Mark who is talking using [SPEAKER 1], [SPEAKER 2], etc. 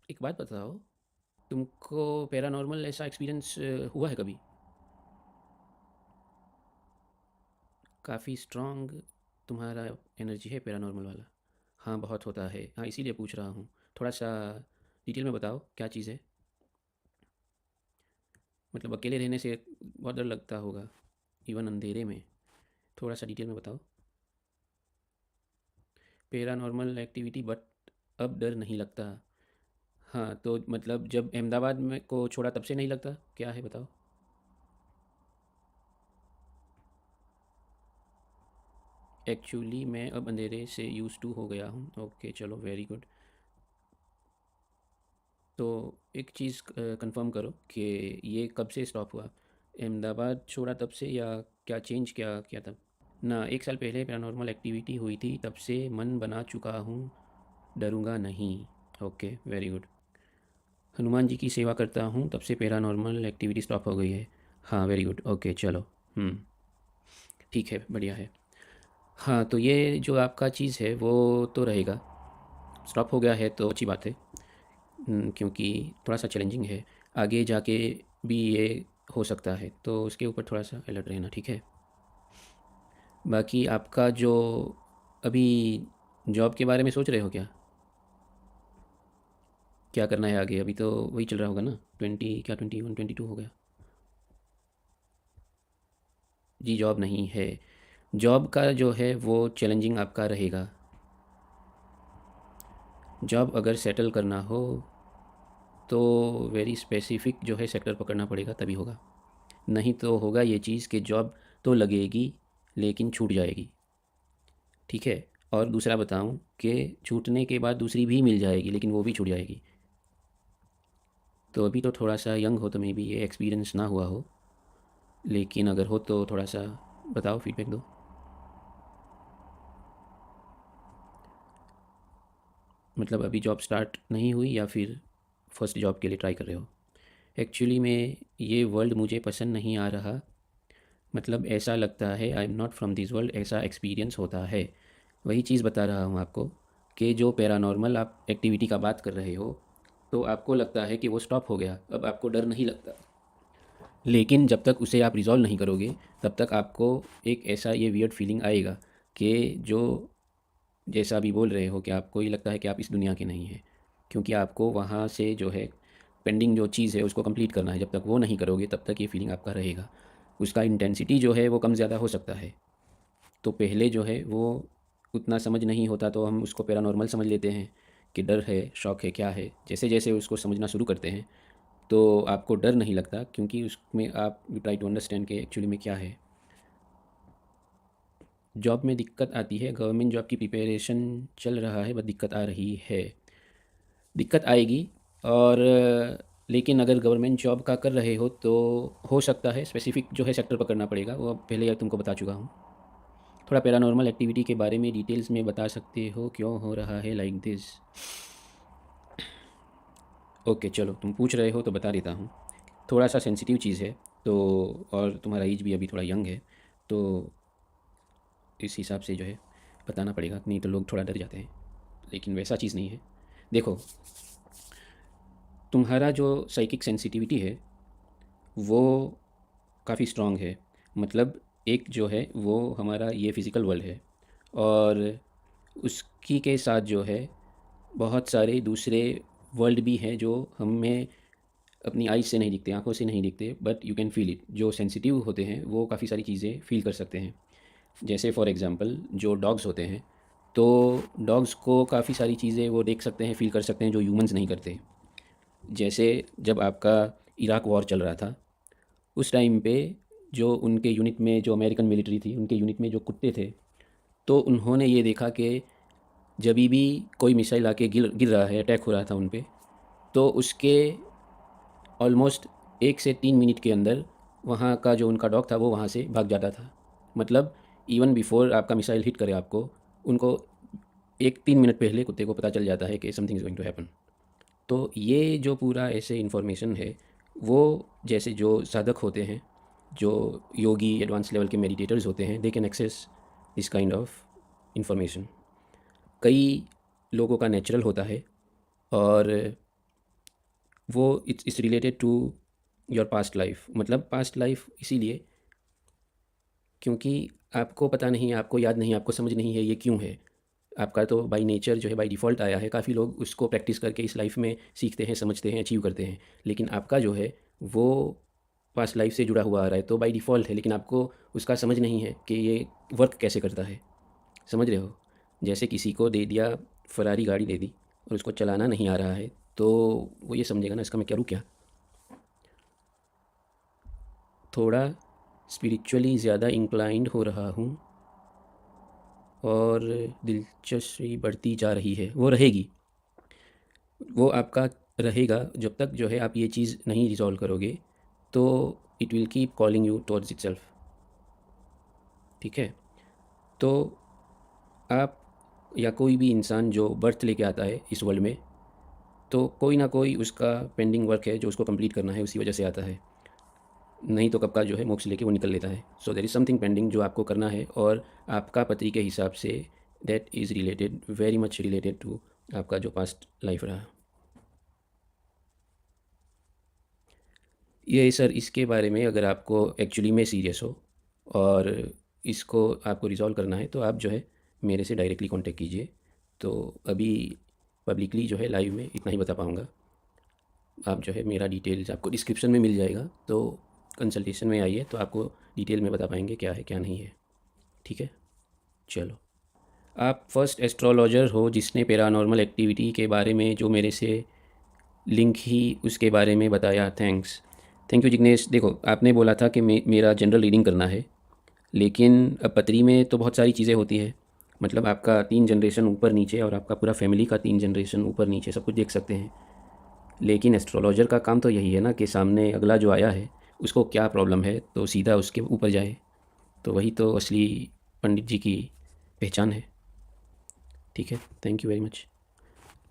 [SPEAKER 1] एक बात बताओ, तुमको पैरानॉर्मल ऐसा एक्सपीरियंस हुआ है कभी? काफ़ी स्ट्रॉन्ग तुम्हारा एनर्जी है पैरानॉर्मल वाला। हाँ, बहुत होता है। हाँ, इसीलिए पूछ रहा हूँ। थोड़ा सा डिटेल में बताओ क्या चीज़ है। मतलब अकेले रहने से बहुत डर लगता होगा, इवन अंधेरे में। थोड़ा सा डिटेल में बताओ। पैरानॉर्मल एक्टिविटी बट अब डर नहीं लगता। हाँ, तो मतलब जब अहमदाबाद में को छोड़ा तब से नहीं लगता, क्या है बताओ। एक्चुअली मैं अब अंधेरे से यूज़ टू हो गया हूँ। ओके, चलो, वेरी गुड। तो एक चीज़ कंफर्म करो कि ये कब से स्टॉप हुआ। अहमदाबाद छोड़ा तब से, या क्या चेंज क्या किया तब? ना, 1 साल पहले पैरानॉर्मल एक्टिविटी हुई थी, तब से मन बना चुका हूँ, डरूंगा नहीं। Okay, very good. Hanuman ji की सेवा करता हूँ, तब से पैरानॉर्मल एक्टिविटी स्टॉप हो गई है। हाँ, वेरी गुड। ओके, चलो। ठीक है, बढ़िया है। हाँ, तो ये जो आपका चीज़ है वो तो रहेगा। स्टॉप हो गया है तो अच्छी बात है। क्योंकि थोड़ा सा चैलेंजिंग है। आगे जाके भी ये हो सकता है, तो उसके ऊपर थोड़ा सा अलर्ट रहना, ठीक है। बाकी आपका जो अभी जॉब के बारे में सोच रहे हो क्या? क्या करना है आगे? अभी तो वही चल रहा होगा ना, 21 22 हो गया। जी, जॉब नहीं है। जॉब का जो है वो चैलेंजिंग आपका रहेगा। जॉब अगर सेटल करना हो तो वेरी स्पेसिफिक जो है सेक्टर पकड़ना पड़ेगा, तभी होगा। नहीं तो होगा ये चीज़ कि जॉब तो लगेगी लेकिन छूट जाएगी, ठीक है। और दूसरा बताऊं कि छूटने के बाद दूसरी भी मिल जाएगी, लेकिन वो भी छूट जाएगी। तो अभी तो थोड़ा सा यंग हो, तो मे बी ये एक्सपीरियंस ना हुआ हो, लेकिन अगर हो तो थोड़ा सा बताओ, फीडबैक दो। मतलब अभी जॉब स्टार्ट नहीं हुई, या फिर फर्स्ट जॉब के लिए ट्राई कर रहे हो? एक्चुअली में ये वर्ल्ड मुझे पसंद नहीं आ रहा। मतलब ऐसा लगता है I am not from this world, ऐसा एक्सपीरियंस होता है। वही चीज़ बता रहा हूँ आपको, कि जो पैरानॉर्मल आप एक्टिविटी का बात कर रहे हो, तो आपको लगता है कि वो स्टॉप हो गया, अब आपको डर नहीं लगता। लेकिन जब तक उसे आप रिज़ॉल्व नहीं करोगे, तब तक आपको एक ऐसा ये वियर्ड फीलिंग आएगा कि जो, जैसा अभी बोल रहे हो, कि आपको ये लगता है कि आप इस दुनिया के नहीं हैं, क्योंकि आपको वहाँ से जो है पेंडिंग जो चीज़ है उसको कंप्लीट करना है। जब तक वो नहीं करोगे तब तक ये फीलिंग आपका रहेगा। उसका इंटेंसिटी जो है वो कम ज़्यादा हो सकता है। तो पहले जो है वो उतना समझ नहीं होता, तो हम उसको पैरानॉर्मल समझ लेते हैं कि डर है, शौक है, क्या है। जैसे जैसे उसको समझना शुरू करते हैं तो आपको डर नहीं लगता, क्योंकि उसमें आप यू ट्राई टू अंडरस्टैंड कि एक्चुअली में क्या है। जॉब में दिक्कत आती है, गवर्नमेंट जॉब की प्रिपरेशन चल रहा है, बस दिक्कत आ रही है। दिक्कत आएगी। और लेकिन अगर गवर्नमेंट जॉब का कर रहे हो तो हो सकता है स्पेसिफिक जो है सेक्टर पकड़ना पड़ेगा, वो पहले यार तुमको बता चुका हूँ। थोड़ा पैरानॉर्मल एक्टिविटी के बारे में डिटेल्स में बता सकते हो, क्यों हो रहा है लाइक दिस? ओके, चलो, तुम पूछ रहे हो तो बता देता हूँ। थोड़ा सा सेंसिटिव चीज़ है, तो और तुम्हारा एज भी अभी थोड़ा यंग है, तो इस हिसाब से जो है बताना पड़ेगा, नहीं तो लोग थोड़ा डर जाते हैं। लेकिन वैसा चीज़ नहीं है। देखो, तुम्हारा जो साइकिक सेंसिटिविटी है वो काफ़ी स्ट्रांग है। मतलब एक जो है वो हमारा ये फिज़िकल वर्ल्ड है, और उसकी के साथ जो है बहुत सारे दूसरे वर्ल्ड भी हैं जो हमें अपनी आइज़ से नहीं दिखते, आंखों से नहीं दिखते, but you can feel it. जो सेंसिटिव होते हैं वो काफ़ी सारी चीज़ें फील कर सकते हैं। जैसे फॉर एग्जांपल जो डॉग्स होते हैं, तो डॉग्स को काफ़ी सारी चीज़ें वो देख सकते हैं, फील कर सकते हैं, जो ह्यूमंस नहीं करते। जैसे जब आपका इराक वॉर चल रहा था, उस टाइम पे जो उनके यूनिट में जो अमेरिकन मिलिट्री थी, उनके यूनिट में जो कुत्ते थे, तो उन्होंने ये देखा कि जब भी कोई मिसाइल आके गिर गिर रहा है, अटैक हो रहा था उन पे, तो उसके ऑलमोस्ट 1 से 3 मिनट के अंदर वहाँ का जो उनका डॉग था वो वहाँ से भाग जाता था। मतलब इवन बिफोर आपका मिसाइल हिट करे आपको, उनको 1 3 मिनट पहले कुत्ते को पता चल जाता है कि something is going to happen. तो ये जो पूरा ऐसे इन्फॉर्मेशन है, वो जैसे जो साधक होते हैं, जो योगी एडवांस लेवल के मेडिटेटर्स होते हैं, they can access this kind of information. कई लोगों का नेचुरल होता है, और वो it's related to your past life. मतलब पास्ट लाइफ इसीलिए क्योंकि आपको पता नहीं, आपको याद नहीं, आपको समझ नहीं है ये क्यों है। आपका तो बाय नेचर जो है, बाय डिफ़ॉल्ट आया है। काफ़ी लोग उसको प्रैक्टिस करके इस लाइफ में सीखते हैं, समझते हैं, अचीव करते हैं। लेकिन आपका जो है वो पास्ट लाइफ से जुड़ा हुआ आ रहा है, तो बाय डिफ़ॉल्ट है, लेकिन आपको उसका समझ नहीं है कि ये वर्क कैसे करता है। समझ रहे हो? जैसे किसी को दे दिया, फ़रारी गाड़ी दे दी और उसको चलाना नहीं आ रहा है, तो वो ये समझेगा ना, इसका मैं करूँ क्या? थोड़ा स्पिरिचुअली ज़्यादा इंक्लाइंड हो रहा हूँ और दिलचस्पी बढ़ती जा रही है। वो रहेगी, वो आपका रहेगा जब तक जो है आप ये चीज़ नहीं रिज़ॉल्व करोगे, तो it will keep calling you towards itself. ठीक है? तो आप या कोई भी इंसान जो बर्थ लेके आता है इस वर्ल्ड में, तो कोई ना कोई उसका पेंडिंग वर्क है जो उसको कंप्लीट करना है, उसी वजह से आता है। नहीं तो कब का जो है मोक्ष लेके वो निकल लेता है। So there is something pending जो आपको करना है, और आपका पति के हिसाब से that is related, very much related to आपका जो पास्ट लाइफ रहा। ये सर, इसके बारे में अगर आपको एक्चुअली में सीरियस हो और इसको आपको रिज़ॉल्व करना है, तो आप जो है मेरे से डायरेक्टली कांटेक्ट कीजिए। तो अभी पब्लिकली जो है लाइव में इतना ही बता पाऊँगा। आप जो है मेरा डिटेल्स आपको डिस्क्रिप्शन में मिल जाएगा, तो कंसल्टेशन में आइए तो आपको डिटेल में बता पाएंगे क्या है क्या नहीं है। ठीक है, चलो। आप फर्स्ट एस्ट्रोलॉजर हो जिसने पैरानॉर्मल एक्टिविटी के बारे में जो मेरे से लिंक ही उसके बारे में बताया। थैंक्स। Thank you Jignesh. देखो, आपने बोला था कि मेरा जनरल रीडिंग करना है, लेकिन अब पत्री में तो बहुत सारी चीज़ें होती है। मतलब आपका 3 जनरेशन ऊपर नीचे और आपका पूरा फैमिली का 3 जनरेशन ऊपर नीचे सब कुछ देख सकते हैं। लेकिन एस्ट्रोलॉजर का काम तो यही है ना कि सामने अगला जो आया है उसको क्या प्रॉब्लम है, तो सीधा उसके ऊपर जाए। तो वही तो असली पंडित जी की पहचान है। ठीक है, थैंक यू वेरी मच।